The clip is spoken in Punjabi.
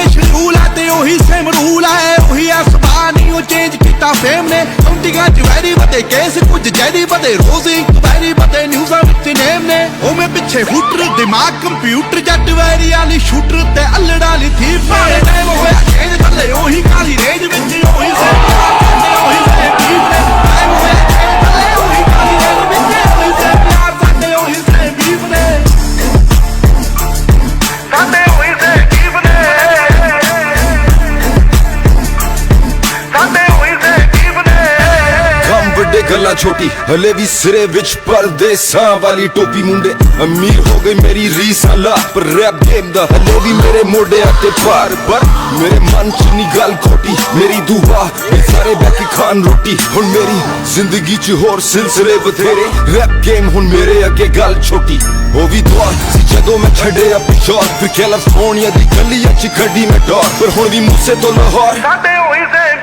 ਸ਼ਡਿਊਲ ਹੈ ਤੇ ਉਹੀ ਸੇਮ ਰੂਲ ਹੈ ਉਹੀ ਅਸਬਾ ਨਹੀਂ ਉਹ ਚੇਂਜ ਕੀਤਾ ਫੇਮ ਨੇ ਕਾਉਂਟਿੰਗਾਂ ਚ ਵੈਰੀ ਵਧੇ ਕੇਸ ਕੁਝ ਜੈਰੀ ਵਧੇ ਰੋਜ਼ ਇੱਕ ਵੈਰੀ ਵਧੇ ਨਿਊਜ਼ਾਂ ਵਿੱਚ ਨੇਮ ਨੇ ਉਹ ਮੈਂ ਪਿੱਛੇ ਹੂਟਰ ਦਿਮਾਗ ਕੰਪਿਊਟਰ ਜੱਟ ਵੈਰੀ ਵਾਲੀ ਸ਼ੂਟਰ ਤੇ ਅਲੜਾ ਵਾਲੀ ਥੀ ਪਾਏ ਟਾਈਮ ਹੋਇਆ ਚੇਂਜ ਥੱਲੇ ਉਹੀ ਕਾਲੀ ਰੇਂਜ ਵਿੱਚ ਉਹੀ ਸੇਮ ਉਹੀ ਸੇਮ ਬੀਫ ਨੇ ਟਾਈਮ ਹੋਇਆ ਚੇਂਜ ਥੱਲੇ ਉਹੀ ਕਾਲੀ ਰੇਂਜ ਵਿੱਚ ਉਹੀ ਸੇਮ ਪਿਆਰ ਸਾਡੇ ਉਹੀ ਸੇਮ ਬੀਫ ਨੇ ਸਾਡੇ ਉਹੀ ਸੇਮ ਬੀਫ ਨੇ ਸਾਡੇ ਉਹੀ ਸੇਮ ਬੀਫ ਨੇ ਕੰਮ ਵੱਡੇ ਗੱਲਾਂ ਛੋਟੀ ਹਲੇ ਵੀ ਸਿਰੇ ਵਿੱਚ ਪਰਦੇਸਾਂ ਵਾਲੀ ਟੋਪੀ ਮੁੰਡੇ ਅਮੀਰ ਹੋ ਗਈ ਮੇਰੀ ਰੀਸਾਂ ਲਾ ਪਰ ਰੈਪ ਗੇਮ ਦਾ ਹਲੇ ਵੀ ਮੇਰੇ ਮੋਢਿਆਂ ਤੇ ਭਾਰ ਪਰ ਮੇਰੇ ਮਨ ਚ ਨੀ ਗੱਲ ਖੋਟੀ ਮੇਰੀ ਦੁਆ ਇਹ ਸਾਰੇ ਬਹਿ ਕੇ ਖਾਣ ਰੋਟੀ ਹੁਣ ਮੇਰੀ ਜ਼ਿੰਦਗੀ ਚ ਹੋਰ ਸਿਲਸਿਲੇ ਬਥੇਰੇ ਰੈਪ ਗੇਮ ਹੁਣ ਮੇਰੇ ਅੱਗੇ ਗੱਲ ਛੋਟੀ ਉਹ ਵੀ ਦੁਆ ਸੀ ਜਦੋਂ ਮੈਂ ਛੱਡਿਆ ਪਿਛੋੜ ਫਿਰ ਕੈਲੀਫੋਰਨੀਆ ਦੀ ਗਲੀਆਂ ਚ ਕੱਢੀ ਮੈਂ ਡੋਰ ਪਰ ਹੁਣ ਵੀ ਮੂਸੇ ਤੋਂ ਲਾਹੌਰ ਸਾਡੇ ਹੋਈ ਸੇ